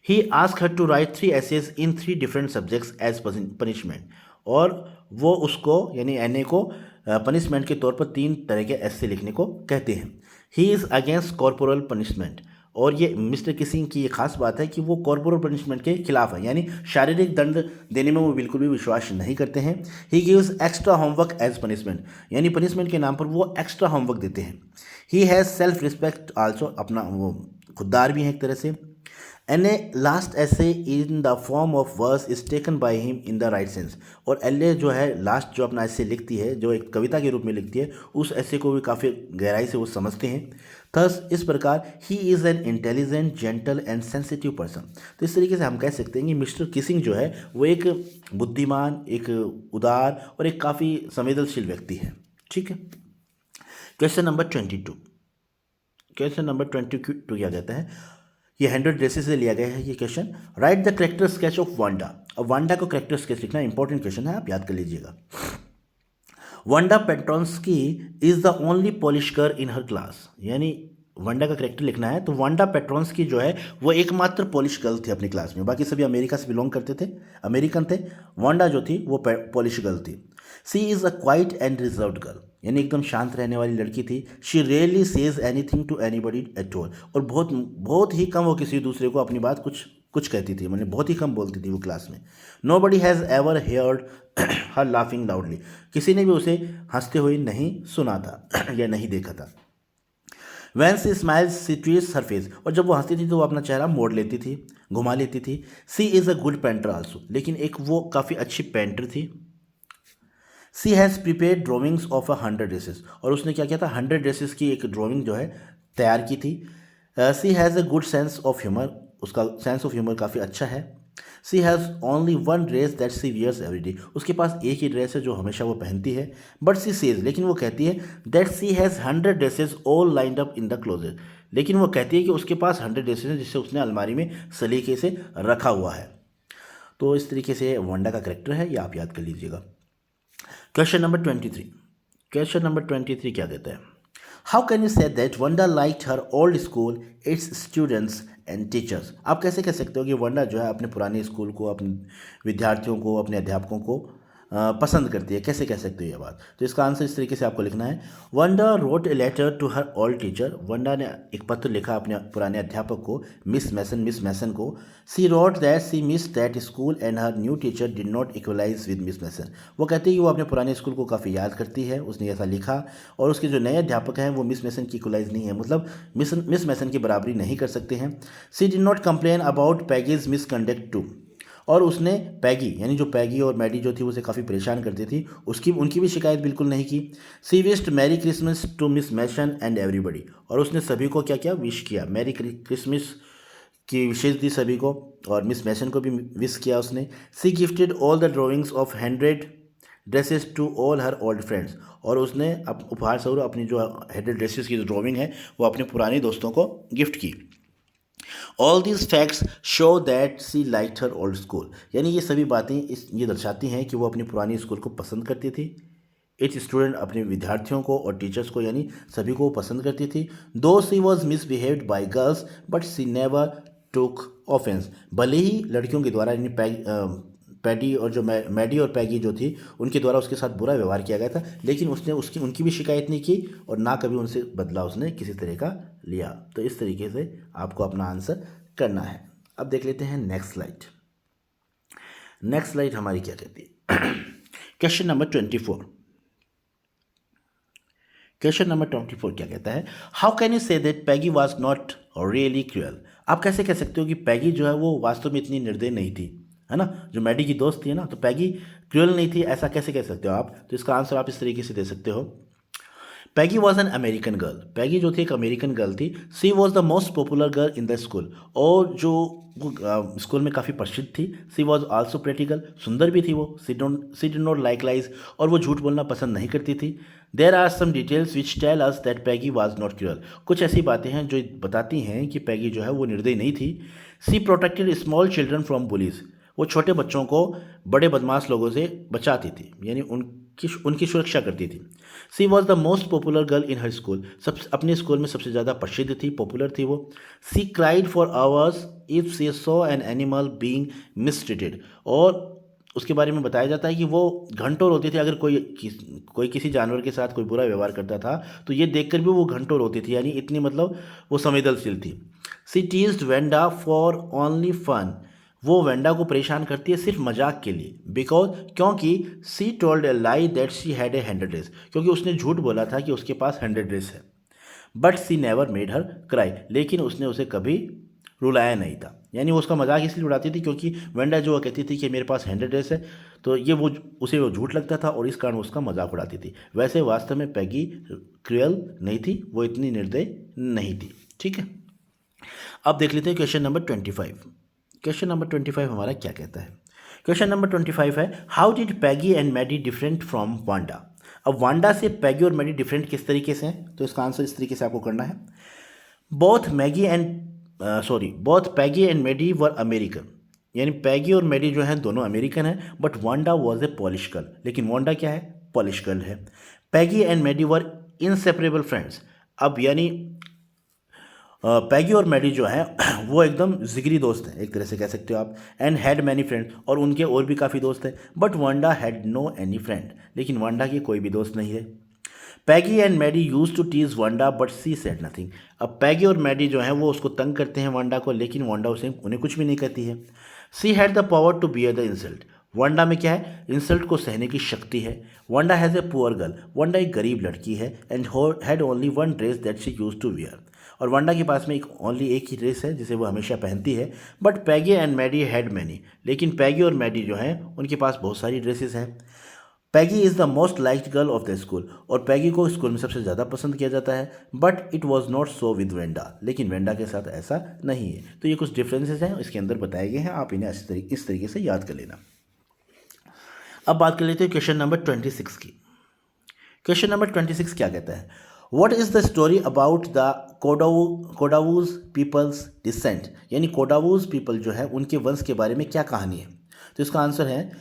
He ask her to write 3 essays in 3 different subjects as punishment, और वो उसको यानी एने को पनिशमेंट के तौर पर 3 तरह के ऐसे लिखने को कहते हैं। He is against corporal punishment, और ये मिस्टर किसिंग की ये खास बात है कि वो कॉर्पोरल पनिशमेंट के खिलाफ है, यानी शारीरिक दंड देने में वो बिल्कुल भी विश्वास नहीं करते हैं। He gives extra homework as punishment, यानी पनिशमेंट के नाम पर वो एक्स्ट्रा होमवर्क देते हैं। He has self respect also, अपना वो खुददार भी है एक तरह से। N a last essay in the form of verse is taken by him in the right sense, और एल जो है लास्ट जो अपना ऐसे लिखती है, जो एक कविता के रूप में लिखती है, उस ऐसे को भी काफ़ी गहराई से वो समझते हैं। थस इस प्रकार ही is an intelligent, gentle and sensitive person. तो इस तरीके से हम कह सकते हैं कि मिस्टर किसिंग जो है वो एक बुद्धिमान, एक उदार और एक काफ़ी संवेदनशील व्यक्ति है। ठीक है। Question number 22। क्वेश्चन नंबर 22 क्या कहता है, ये 100 ड्रेसेस से लिया गया है ये question. Write the character sketch of Wanda, अब वांडा को करेक्टर स्केच लिखना इंपॉर्टेंट क्वेश्चन है, आप याद कर लीजिएगा। Wanda Petronski is the only Polish girl in her class, यानी वांडा का करेक्टर लिखना है। तो वांडा पेट्रोन्स्की जो है वो एकमात्र पॉलिश गर्ल थी अपनी क्लास में, बाकी सभी अमेरिका से बिलोंग करते थे, अमेरिकन थे। वांडा जो थी वो पॉलिश गर्ल थी। She is a quiet and reserved girl, यानी एकदम शांत रहने वाली लड़की थी। She rarely says anything to anybody at all, और बहुत ही कम वो किसी दूसरे को अपनी बात कुछ कुछ कहती थी, मैंने बहुत ही कम बोलती थी वो क्लास में। Nobody has ever heard her laughing loudly, किसी ने भी उसे हंसते हुए नहीं सुना था या नहीं देखा था। When she smiles she twists her face, और जब वो हंसती थी तो वो अपना चेहरा मोड़ लेती थी, घुमा लेती थी। She is a good painter also, लेकिन एक वो काफ़ी अच्छी पेंटर थी। She has prepare drawings of 100 dresses, और उसने क्या किया था, 100 ड्रेसेस की एक ड्राइंग जो है तैयार की थी। She has a good sense of humour, उसका सेंस ऑफ ह्यूमर काफ़ी अच्छा है। She has only one dress that she wears every day, उसके पास एक ही ड्रेस है जो हमेशा वो पहनती है। बट सी सेज, लेकिन वो कहती है that she has 100 dresses all lined up in the closet, लेकिन वो कहती है कि उसके पास 100 ड्रेसेस हैं जिसे उसने अलमारी में सलीके से रखा हुआ है। तो इस तरीके से वंडा का करेक्टर है, ये आप याद कर लीजिएगा। क्वेश्चन नंबर 23, क्वेश्चन नंबर 23 क्या कहता है, how can you say that Wanda liked her old school, its students and teachers. आप कैसे कह सकते हो कि वंडा जो है अपने पुराने स्कूल को, अपने विद्यार्थियों को, अपने अध्यापकों को पसंद करती है, कैसे कह सकते हो ये बात। तो इसका आंसर इस तरीके से आपको लिखना है, Wanda wrote a letter to her old teacher, Wanda ने एक पत्र लिखा अपने पुराने अध्यापक को, मिस मैसन को। She wrote that she miss that school and her new teacher did not equalise with Miss Mason, वो कहती है कि वो अपने पुराने स्कूल को काफ़ी याद करती है, उसने ऐसा लिखा, और उसके जो नए अध्यापक हैं वो मिस मैसन की इक्वलाइज नहीं है, मतलब मिस मैसन की बराबरी नहीं कर सकते हैं। She did not complain about Peggy's misconduct too, और उसने पैगी, यानी जो पैगी और मैडी जो थी उसे काफ़ी परेशान करती थी, उनकी भी शिकायत बिल्कुल नहीं की। She wished merry Christmas to Miss Mason and everybody, और उसने सभी को क्या क्या विश किया, मैरी क्रिसमस की विशेष दी सभी को, और मिस मैसन को भी विश किया उसने। She gifted all the drawings of 100 dresses to all her old friends, और उसने उपहार स्वरूप अपनी जो 100 ड्रेसेस की जो ड्राइंग है वो अपने पुराने दोस्तों को गिफ्ट की। All these facts show that she liked her old school, यानी ये सभी बातें ये दर्शाती हैं कि वो अपनी पुरानी स्कूल को पसंद करती थी। इच स्टूडेंट, अपने विद्यार्थियों को और टीचर्स को, यानी सभी को पसंद करती थी। Though she was misbehaved by girls but she never took offence, भले ही लड़कियों के द्वारा, यानी पैडी और जो मैडी और पैगी जो थी उनके द्वारा उसके साथ बुरा व्यवहार किया गया था, लेकिन उसने उनकी भी शिकायत नहीं की और ना कभी उनसे बदला उसने किसी तरह का लिया। तो इस तरीके से आपको अपना आंसर करना है। अब देख लेते हैं नेक्स्ट स्लाइड। नेक्स्ट स्लाइड हमारी क्या कहती है, क्वेश्चन नंबर 24। क्वेश्चन नंबर 24 क्या कहता है, how can you say that Peggy was not really cruel. आप कैसे कह सकते हो कि पैगी जो है वो वास्तव में इतनी निर्दयी नहीं थी, है ना, जो मैडी की दोस्त थी ना, तो पैगी क्रूअल नहीं थी, ऐसा कैसे कह सकते हो आप। तो इसका आंसर आप इस तरीके से दे सकते हो, Peggy was an American girl, Peggy जो थी एक अमेरिकन गर्ल थी। She was the most popular girl in the school, और जो स्कूल में काफ़ी प्रसिद्ध थी। सी वॉज आल्सो प्रेटिकल, सुंदर भी थी वो। She did not like lies, और वो झूठ बोलना पसंद नहीं करती थी। There are some details which tell us that Peggy was not cruel, कुछ ऐसी बातें हैं जो बताती हैं कि पैगी जो है वो निर्दयी नहीं थी। She protected small children from bullies, वो छोटे बच्चों को बड़े बदमाश लोगों से बचाती थी, यानी उनकी सुरक्षा करती थी। She was the most popular girl in her school, अपने स्कूल में सबसे ज़्यादा प्रसिद्ध थी, पॉपुलर थी वो। She cried for hours if she saw an animal being mistreated, और उसके बारे में बताया जाता है कि वो घंटों रोती थी अगर कोई किसी जानवर के साथ कोई बुरा व्यवहार करता था, तो ये देखकर भी वो घंटों रोती थी, यानी इतनी मतलब वो संवेदनशील थी। She teased Wanda for only fun, वो वेंडा को परेशान करती है सिर्फ मजाक के लिए, क्योंकि she told a lie that she had a 100 dress, क्योंकि उसने झूठ बोला था कि उसके पास 100 ड्रेस है। But she never made her cry, लेकिन उसने उसे कभी रुलाया नहीं था, यानी वो उसका मजाक इसलिए उड़ाती थी क्योंकि वेंडा जो कहती थी कि मेरे पास 100 ड्रेस है, तो ये उसे वो झूठ लगता था और इस कारण उसका मजाक उड़ाती थी। वैसे वास्तव में पैगी क्रूअल नहीं थी, वो इतनी निर्दयी नहीं थी। ठीक है, अब देख लेते हैं क्वेश्चन नंबर 25। क्वेश्चन नंबर 25 हमारा क्या कहता है, क्वेश्चन नंबर 25 है, how did Peggy and Maddie different from Wanda. अब वांडा से पैगी और मैडी डिफरेंट किस तरीके से हैं, तो इसका आंसर इस तरीके से आपको करना है, both Peggy and Maddie were American, यानी पैगी और मैडी जो है दोनों अमेरिकन है, but Wanda was a Polish girl, लेकिन वांडा क्या है, पॉलिश गर्ल है। Peggy and Maddie were inseparable friends, अब यानी पैगी और मैडी जो है वो एकदम जिगरी दोस्त हैं, एक तरह से कह सकते हो आप। एंड हैड मैनी फ्रेंड, और उनके और भी काफ़ी दोस्त हैं। But Wanda had no any friend, लेकिन वांडा के कोई भी दोस्त नहीं है। Peggy and Maddie use to tease Wanda but she said nothing. अब पैगी और मैडी जो है वो उसको तंग करते हैं वांडा को, लेकिन वांडा उसे उन्हें कुछ भी नहीं कहती है। She had the power to bear the insult. Wanda में क्या है, इंसल्ट को सहने की शक्ति है। Wanda has a poor girl. Wanda एक गरीब लड़की है and had only one dress that she use to wear. और वांडा के पास में एक ही ड्रेस है जिसे वो हमेशा पहनती है। But Peggy and Maddie had many. लेकिन पैगी और मैडी जो हैं उनके पास बहुत सारी ड्रेसेस हैं। Peggy is the most liked girl of the school. और पैगी को स्कूल में सबसे ज़्यादा पसंद किया जाता है। But it was not so with Wanda. लेकिन वेंडा के साथ ऐसा नहीं है। तो ये कुछ डिफरेंसेस हैं इसके अंदर बताए गए हैं, आप इन्हें इस तरीके से याद कर लेना। अब बात कर लेते हैं क्वेश्चन नंबर 26 की। क्वेश्चन नंबर 26 क्या कहता है, what is the story about the Kodavus people's descent. यानी कोडावूज पीपल जो है उनके वंश के बारे में क्या कहानी है। तो इसका आंसर है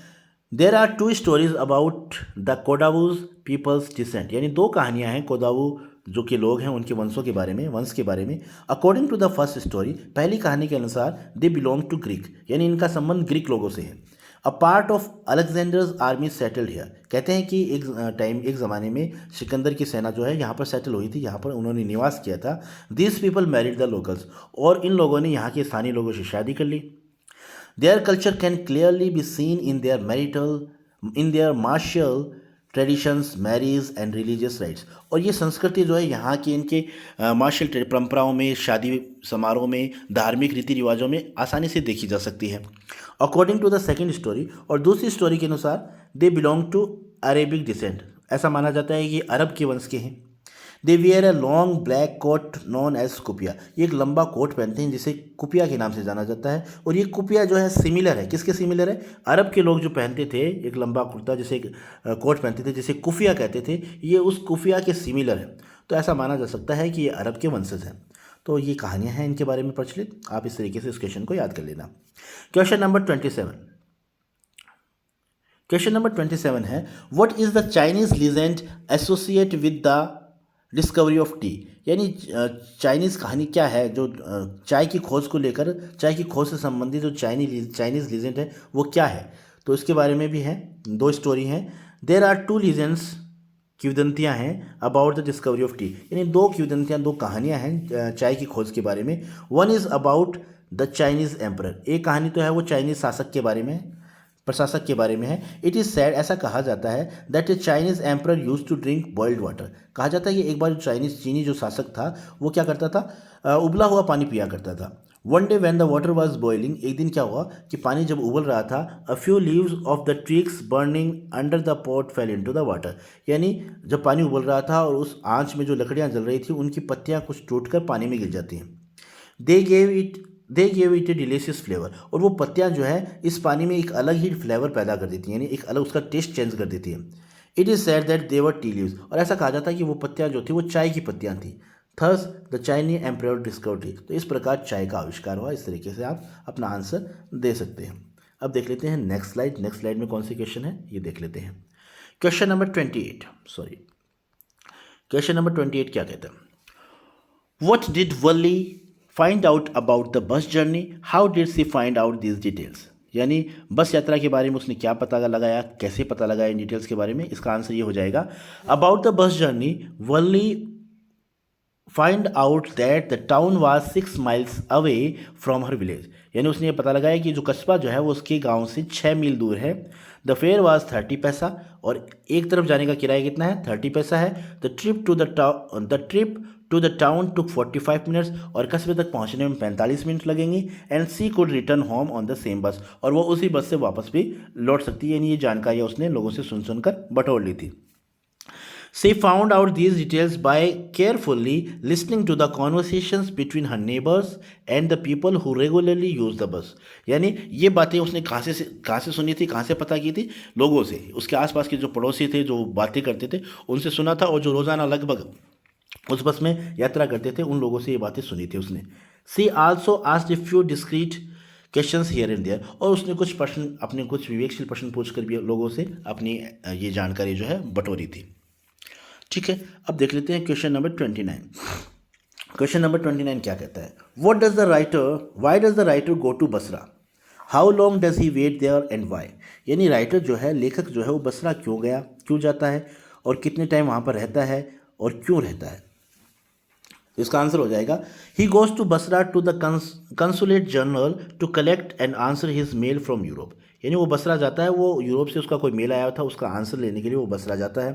there are two stories about the Kodavus people's descent. यानी दो कहानियां हैं कोडावू जो कि लोग हैं उनके वंशों के बारे में, वंश के बारे में। According to the first story, पहली कहानी के अनुसार दे बिलोंग टू ग्रीक। यानी इनका संबंध ग्रीक लोगों से है। A part of Alexander's army settled here. कहते हैं कि एक ज़माने में सिकंदर की सेना जो है यहाँ पर सेटल हुई थी, यहाँ पर उन्होंने निवास किया था। This people married the locals. और इन लोगों ने यहाँ के स्थानीय लोगों से शादी कर ली। Their culture can clearly be seen in their martial traditions, marriage and religious rites. और ये संस्कृति जो है यहाँ की इनके मार्शल परंपराओं में, शादी समारोह में, धार्मिक रीति रिवाजों में आसानी से देखी जा सकती है। According to the second story, और दूसरी स्टोरी के अनुसार they belong to Arabic descent. ऐसा माना जाता है कि अरब के वंश के हैं। They wear a long black coat known as kupia. ये एक लंबा कोट पहनते हैं जिसे कुपिया के नाम से जाना जाता है। और ये कुपिया जो है सिमिलर है, किसके सिमिलर है, अरब के लोग जो पहनते थे एक लंबा कुर्ता जिसे कोट पहनते थे जिसे कुफिया कहते थे, ये उस कुफिया के सिमिलर है। तो ऐसा माना जा सकता है कि ये अरब के वंशज हैं। तो ये कहानियाँ हैं इनके बारे में प्रचलित, आप इस तरीके से इस क्वेश्चन को याद कर लेना। Question number 27। क्वेश्चन नंबर 27 है, what is the Chinese legend associate with the discovery of T. यानी चाइनीज़ कहानी क्या है जो चाय की खोज को लेकर, चाय की खोज से संबंधित जो चाइनीज़ लीजेंड है वो क्या है। तो इसके बारे में भी है, दो स्टोरी हैं। देर आर टू लीजेंड्स, किंवदंतियाँ हैं about the discovery of T. यानी दो किंवदंतियाँ, दो कहानियाँ हैं चाय की खोज के बारे में। One is about the Chinese emperor. एक कहानी तो है वो चाइनीज़ शासक के बारे में, प्रशासक के बारे में है। इट इज़ सैड, ऐसा कहा जाता है, that a Chinese emperor use to drink boiled water. कहा जाता है कि एक बार जो चीनी जो शासक था वो क्या करता था, उबला हुआ पानी पिया करता था। One day when the water was boiling, एक दिन क्या हुआ कि पानी जब उबल रहा था, a few leaves of the tricks burning under the pot fail into the water. यानी जब पानी उबल रहा था और उस आंच में जो लकड़ियाँ जल रही थी उनकी पत्तियाँ कुछ टूटकर पानी में गिर जाती हैं। They gave it A delicious flavour. और वो पत्तियाँ जो है इस पानी में एक अलग ही फ्लेवर पैदा कर देती हैं, यानी एक अलग उसका टेस्ट चेंज कर देती हैं। It is said that they were tea leaves. और ऐसा कहा जाता है कि वो पत्तियाँ जो थी वो चाय की पत्तियाँ थी। Thus the Chinese emperor discovered tea. तो इस प्रकार चाय का आविष्कार हुआ। इस तरीके से आप अपना आंसर दे सकते हैं। अब देख लेते हैं नेक्स्ट स्लाइड। नेक्स्ट स्लाइड में कौन सी क्वेश्चन है ये देख लेते हैं। क्वेश्चन नंबर 28, क्वेश्चन नंबर 28 क्या कहता है, what did Valli find out about the bus journey, how did she find out these details. यानी बस यात्रा के बारे में उसने क्या पता लगाया, कैसे पता लगाया इन डिटेल्स के बारे में। इसका आंसर ये हो जाएगा, about the bus journey Valli find out that the town was 6 miles away from her village. यानी उसने ये पता लगाया कि जो कस्बा जो है वो उसके गांव से 6 मील दूर है। द फेयर वाज 30 पैसा। और एक तरफ जाने का किराया कितना है, 30 पैसा है। The trip to the town took 45 minutes. और कस्बे तक पहुंचने में 45 मिनट लगेंगे। And she could return home on the same bus. और वो उसी बस से वापस भी लौट सकती है। यानी ये जानकारियाँ उसने लोगों से सुनकर बटोर ली थी। She found out these details by carefully listening to the conversations between her neighbors and the people who regularly use the bus. यानी ये बातें उसने कहाँ से सुनी थी, कहाँ से पता की थी, लोगों से, उसके आसपास के जो पड़ोसी थे जो बातें करते थे उनसे सुना था। और जो रोज़ाना लगभग उस बस में यात्रा करते थे उन लोगों से ये बातें सुनी थी उसने। She also asked a few discreet questions here and there. और उसने कुछ प्रश्न, अपने कुछ विवेकशील प्रश्न पूछकर भी लोगों से अपनी ये जानकारी जो है बटोरी थी। ठीक है, अब देख लेते हैं क्वेश्चन नंबर 29। क्वेश्चन नंबर 29 क्या कहता है, why does the writer go to Basra, how long does he wait there and why. यानी राइटर जो है, लेखक जो है वो बसरा क्यों गया, क्यों जाता है और कितने टाइम वहाँ पर रहता है और क्यों रहता है। तो इसका आंसर हो जाएगा he goes to Basra to the consulate general to collect and answer his mail from Europe. यानी वो बसरा जाता है, वो यूरोप से उसका कोई मेल आया था, उसका आंसर लेने के लिए वो बसरा जाता है।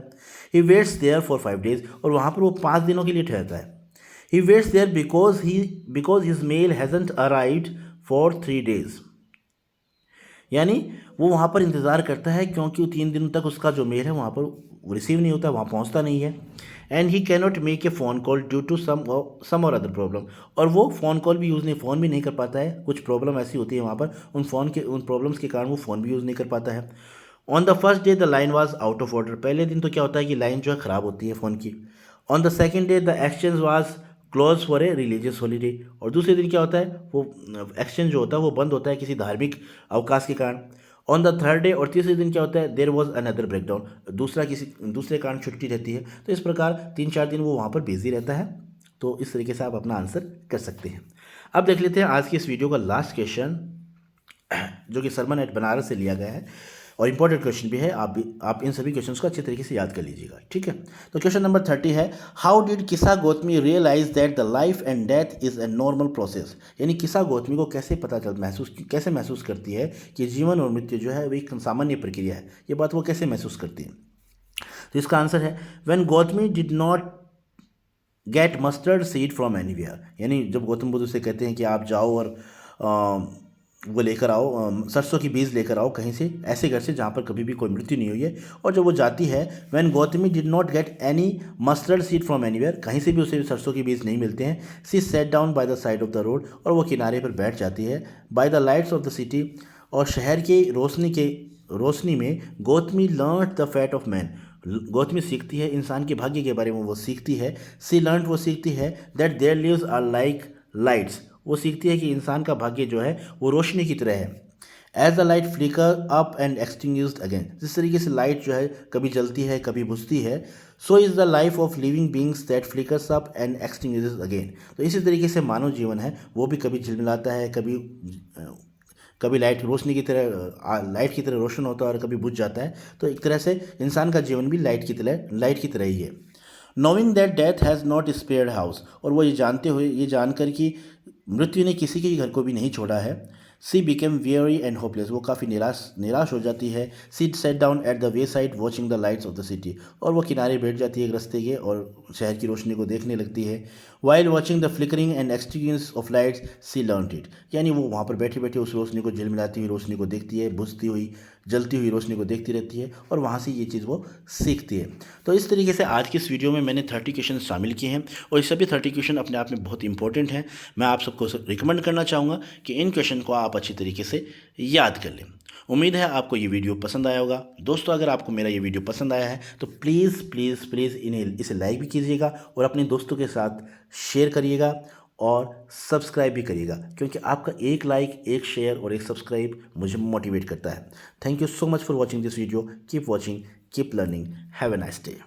He waits there for 5 days, और वहाँ पर वो 5 दिनों के लिए ठहरता है। He waits there because his mail hasn't arrived for 3 days। यानी वो वहाँ पर इंतज़ार करता है क्योंकि 3 दिन तक उसका जो मेल है वहाँ पर रिसीव नहीं होता, वहाँ पहुँचता नहीं है। And he cannot make a phone call due to some or other problem, और वो फ़ोन कॉल भी फ़ोन भी नहीं कर पाता है। कुछ प्रॉब्लम ऐसी होती है वहाँ पर, उन प्रॉब्लम्स के कारण वो फ़ोन भी यूज़ नहीं कर पाता है। On the first day the line was out of order. पहले दिन तो क्या होता है कि लाइन जो है ख़राब होती है फ़ोन की। On the second day the exchange was close for a religious holiday, और दूसरे दिन क्या होता है, वो एक्सचेंज जो होता है वो बंद होता है किसी धार्मिक अवकाश के कारण। ऑन द थर्ड डे, और तीसरे दिन क्या होता है, देयर वॉज अनदर ब्रेकडाउन, दूसरे कारण छुट्टी रहती है। तो इस प्रकार 3-4 दिन वो वहाँ पर बिजी रहता है। तो इस तरीके से आप अपना आंसर कर सकते हैं। अब देख लेते हैं आज की इस वीडियो का लास्ट क्वेश्चन, जो कि सरमन एट बनारस से लिया गया है और इंपॉर्टेंट क्वेश्चन भी है। आप इन सभी क्वेश्चंस को अच्छे तरीके से याद कर लीजिएगा, ठीक है। तो क्वेश्चन नंबर 30 है, how did Kisa Gautami realise that the life and death is a normal process. यानी किसा गौतमी को कैसे महसूस करती है कि जीवन और मृत्यु जो है वो एक सामान्य प्रक्रिया है। ये बात वो कैसे महसूस करती है। तो इसका आंसर है, when Gautami did not gate mustard seed from anywhere. यानी जब गौतम बुद्ध से कहते हैं कि आप जाओ और वो लेकर आओ, सरसों की बीज लेकर आओ कहीं से, ऐसे घर से जहाँ पर कभी भी कोई मृत्यु नहीं हुई है। और जब वो जाती है, when Gautami did not get any mustard seed from anywhere, कहीं से भी उसे सरसों के बीज नहीं मिलते हैं। She sat down by the side of the road, और वो किनारे पर बैठ जाती है। By the lights of the city, और शहर की रोशनी में Gautami learn the fate of man. Gautami सीखती है इंसान के भाग्य के बारे में, वो सीखती है। सी लर्न, वो सीखती है that their lives are like lights, वो सीखती है कि इंसान का भाग्य जो है वो रोशनी की तरह है। As the light flicker up and extinguished again, जिस तरीके से लाइट जो है कभी जलती है कभी बुझती है, so is the life of living beings that flickers up and extinguished again. तो इसी तरीके से मानव जीवन है, वो भी कभी झिलमिलाता है, कभी लाइट की तरह रोशन होता है और कभी बुझ जाता है। तो एक तरह से इंसान का जीवन भी लाइट की तरह ही है। Knowing that death has not spared house, और वो ये जानकर कि मृत्यु ने किसी के घर को भी नहीं छोड़ा है। She became very and hopeless, वो काफ़ी निराश हो जाती है। She sat down at the way side watching the lights of the city, और वो किनारे बैठ जाती है एक रास्ते के और शहर की रोशनी को देखने लगती है। While watching the flickering and extinguish off lights she learned it, यानी वो वहाँ पर बैठे बैठे उस रोशनी को झिलमिलाती हुई रोशनी को देखती है, बुझती हुई जलती हुई रोशनी को देखती रहती है, और वहाँ से ये चीज़ वो सीखती है। तो इस तरीके से आज की इस वीडियो में मैंने 30 क्वेश्चन शामिल किए हैं, और ये सभी 30 क्वेश्चन अपने आप में बहुत इंपॉर्टेंट हैं। मैं आप सबको रिकमेंड करना चाहूँगा कि इन क्वेश्चन को आप अच्छी तरीके से याद कर लें। उम्मीद है आपको ये वीडियो पसंद आया होगा। दोस्तों, अगर आपको मेरा ये वीडियो पसंद आया है तो प्लीज़ प्लीज़ प्लीज़ इसे लाइक भी कीजिएगा और अपने दोस्तों के साथ शेयर करिएगा और सब्सक्राइब भी करिएगा, क्योंकि आपका एक लाइक, एक शेयर और एक सब्सक्राइब मुझे मोटिवेट करता है। Thank you so much for watching this video. Keep watching, keep learning, have a nice day.